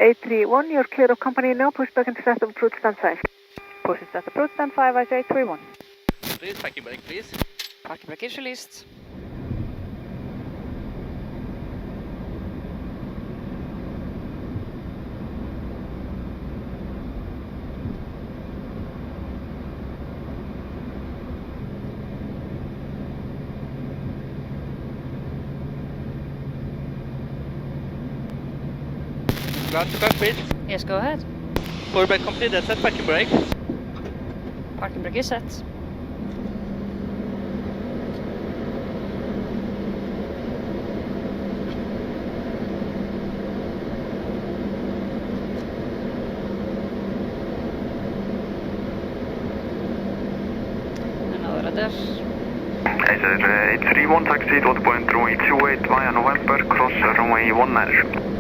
831, you're clear of company now. Push back into start of approach stand 5. Push into start approach stand 5, I say 831. Please, parking brake, please. Parking brake is released. Ground to cockpit. Yes, go ahead. Forward brake completed, set parking brake. Parking brake is set. And ahora där. Acer 831 taxi to the point runway 28 via November, cross runway 19.